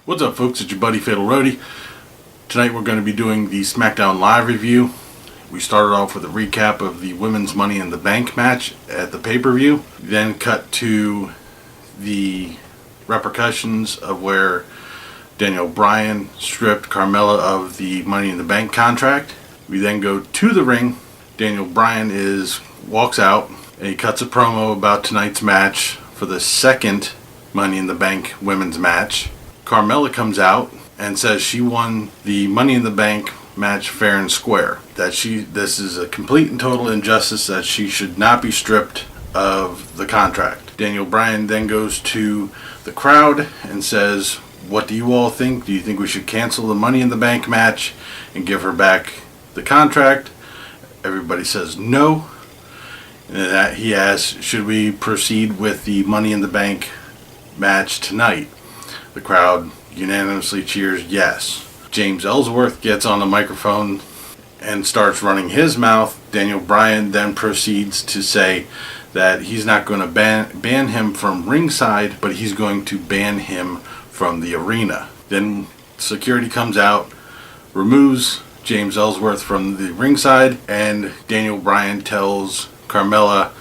What's up, folks? It's your buddy Fatalroadie. Tonight we're going to be doing the Smackdown live review. We started off with a recap of the women's Money in the Bank match at the pay-per-view. Then cut to the repercussions of where Bryan stripped Carmella of the Money in the Bank contract. We then go to the ring. Bryan walks out and he cuts a promo about tonight's match for the second Money in the Bank women's match. Carmella comes out and says she won the Money in the Bank match fair and square. This is a complete and total injustice, that she should not be stripped of the contract. Bryan then goes to the crowd and says, "What do you all think? Do you think we should cancel the Money in the Bank match and give her back the contract?" Everybody says no. And he asks, should we proceed with the Money in the Bank match tonight? The crowd unanimously cheers yes. James Ellsworth gets on the microphone and starts running his mouth. Bryan then proceeds to say that he's not going to ban him from ringside, but he's going to ban him from the arena. Then security comes out, removes James Ellsworth from the ringside, and Bryan tells Carmella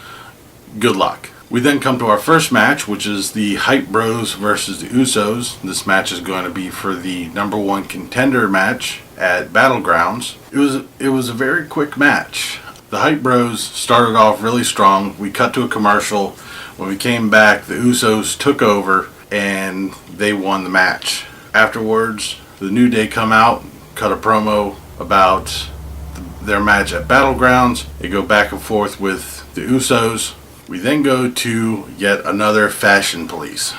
good luck. We then come to our first match, which is the Hype Bros versus the Usos. This match is going to be for the #1 contender match at Battlegrounds. It was a very quick match. The Hype Bros started off really strong. We cut to a commercial. When we came back, the Usos took over and they won the match. Afterwards, the New Day come out, cut a promo about their match at Battlegrounds. They go back and forth with the Usos. We then go to yet another Fashion Police.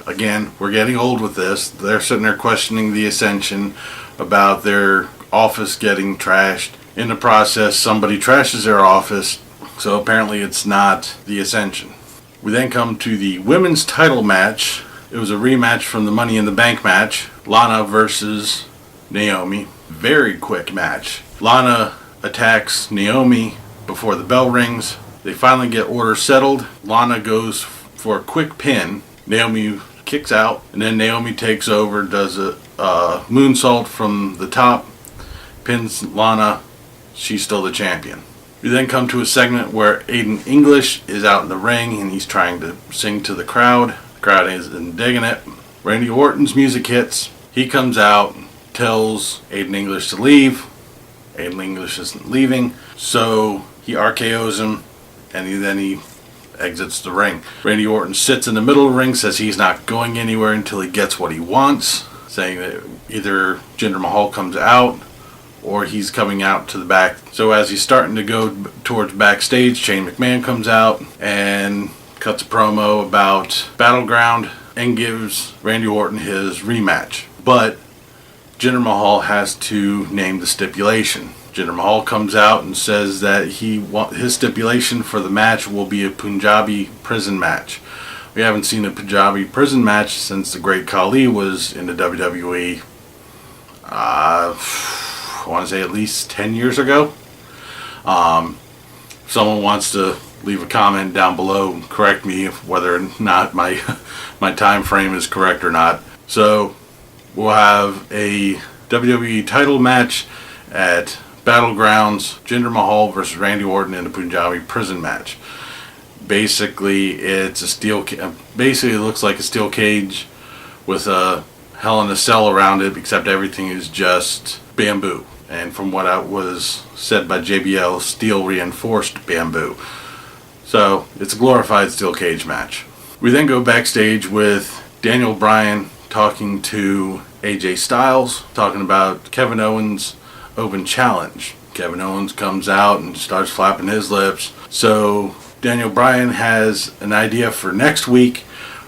Again, we're getting old with this. They're sitting there questioning the Ascension about their office getting trashed. In the process, somebody trashes their office, so apparently it's not the Ascension. We then come to the women's title match. It was a rematch from the Money in the Bank match. Lana versus Naomi. Very quick match. Lana attacks Naomi before the bell rings. They finally get order settled. Lana goes for a quick pin. Naomi kicks out, and then Naomi takes over, does a moonsault from the top, pins Lana. She's still the champion. We then come to a segment where Aiden English is out in the ring and he's trying to sing to the crowd. The crowd isn't digging it. Randy Orton's music hits. He comes out, tells Aiden English to leave. Aiden English isn't leaving, so he RKO's him, and then he exits the ring. Randy Orton sits in the middle of the ring, says he's not going anywhere until he gets what he wants, saying that either Jinder Mahal comes out or he's coming out to the back. So as he's starting to go towards backstage, Shane McMahon comes out and cuts a promo about Battleground and gives Randy Orton his rematch. But Jinder Mahal has to name the stipulation. Jinder Mahal comes out and says that his stipulation for the match will be a Punjabi prison match. We haven't seen a Punjabi prison match since the Great Khali was in the WWE. I want to say at least 10 years ago. If someone wants to leave a comment down below and correct me whether or not my time frame is correct or not. So we'll have a WWE title match at Battlegrounds, Jinder Mahal versus Randy Orton in a Punjabi prison match. Basically, it looks like a steel cage with a Hell in a Cell around it, except everything is just bamboo. And from what was said by JBL, steel reinforced bamboo. So it's a glorified steel cage match. We then go backstage with Bryan talking to AJ Styles, talking about Kevin Owens' open challenge. Kevin Owens comes out and starts flapping his lips. So Bryan has an idea for next week.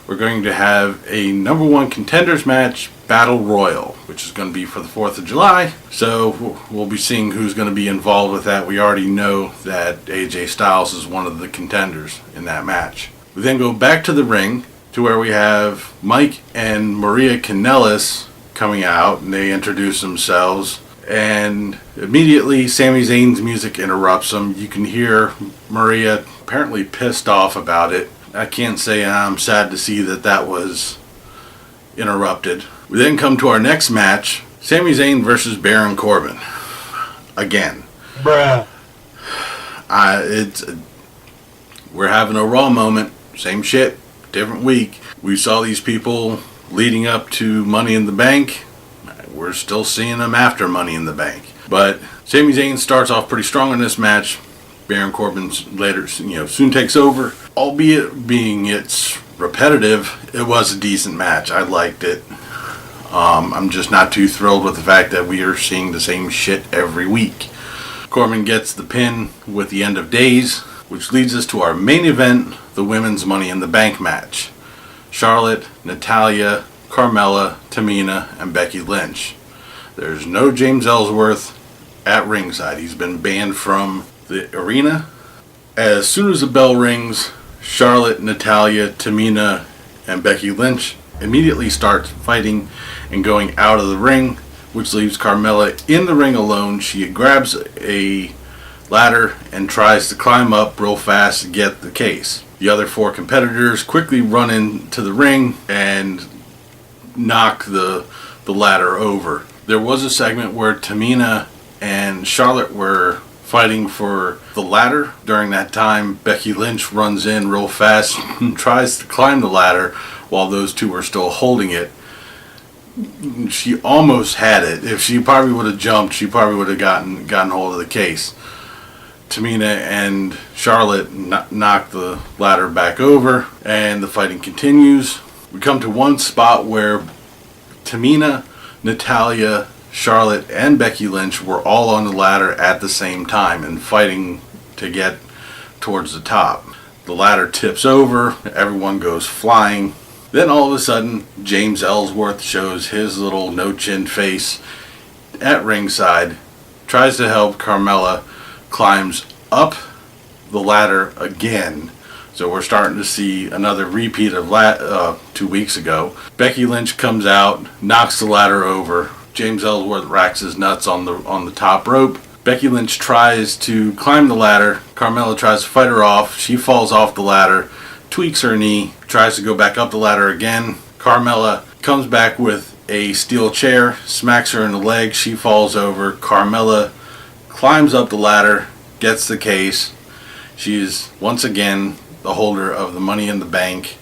We're going to have a #1 contenders match, Battle Royal, which is going to be for the 4th of July. So we'll be seeing who's going to be involved with that. We already know that AJ Styles is one of the contenders in that match. We then go back to the ring to where we have Mike and Maria Kanellis coming out, and they introduce themselves. And immediately Sami Zayn's music interrupts them. You can hear Maria apparently pissed off about it. I can't say I'm sad to see that was interrupted. We then come to our next match, Sami Zayn versus Baron Corbin. Again. Bruh. We're having a Raw moment. Same shit, different week. We saw these people leading up to Money in the Bank. We're still seeing them after Money in the Bank. But Sami Zayn starts off pretty strong in this match. Baron Corbin later, soon takes over. Albeit being it's repetitive, it was a decent match. I liked it. I'm just not too thrilled with the fact that we are seeing the same shit every week. Corbin gets the pin with the End of Days, which leads us to our main event, the Women's Money in the Bank match. Charlotte, Natalya, Carmella, Tamina, and Becky Lynch. There's no James Ellsworth at ringside. He's been banned from the arena. As soon as the bell rings, Charlotte, Natalya, Tamina, and Becky Lynch immediately start fighting and going out of the ring, which leaves Carmella in the ring alone. She grabs a ladder and tries to climb up real fast to get the case. The other four competitors quickly run into the ring and knock the ladder over. There was a segment where Tamina and Charlotte were fighting for the ladder. During that time, Becky Lynch runs in real fast and tries to climb the ladder while those two are still holding it. She almost had it. If she probably would have jumped, she probably would have gotten hold of the case. Tamina and Charlotte knock the ladder back over, and the fighting continues. We come to one spot where Tamina, Natalya, Charlotte, and Becky Lynch were all on the ladder at the same time and fighting to get towards the top. The ladder tips over, everyone goes flying. Then all of a sudden, James Ellsworth shows his little no-chin face at ringside, tries to help Carmella, climbs up the ladder again. So we're starting to see another repeat of 2 weeks ago. Becky Lynch comes out, knocks the ladder over. James Ellsworth racks his nuts on the top rope. Becky Lynch tries to climb the ladder. Carmella tries to fight her off. She falls off the ladder, tweaks her knee, tries to go back up the ladder again. Carmella comes back with a steel chair, smacks her in the leg. She falls over. Carmella climbs up the ladder, gets the case. She is once again the holder of the Money in the Bank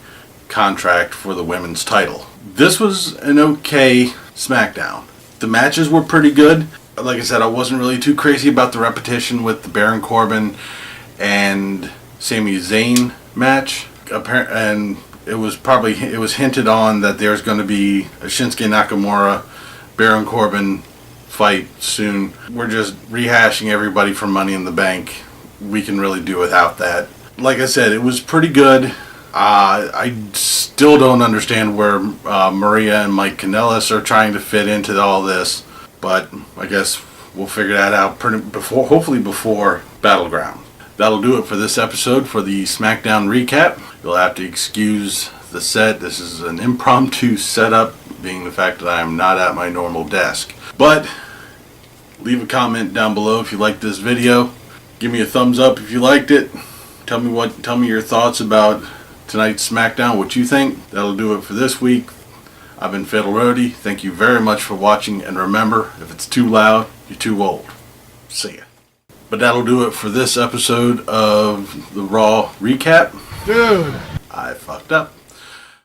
contract for the women's title. This was an okay Smackdown. The matches were pretty good. Like I said, I wasn't really too crazy about the repetition with the Baron Corbin and Sami Zayn match. And it was hinted on that there's going to be a Shinsuke Nakamura Baron Corbin fight soon. We're just rehashing everybody from Money in the Bank. We can really do without that. Like I said, it was pretty good. I still don't understand where Maria and Mike Kanellis are trying to fit into all this, but I guess we'll figure that out hopefully before Battleground. That'll do it for this episode for the Smackdown recap. You'll have to excuse the set. This is an impromptu setup, being the fact that I am not at my normal desk. But leave a comment down below if you liked this video. Give me a thumbs up if you liked it. Tell me your thoughts about tonight's Smackdown, what you think. That'll do it for this week. I've been Fatalroadie. Thank you very much for watching, and remember, if it's too loud, you're too old. See ya. But that'll do it for this episode of the Raw recap. Dude, I fucked up.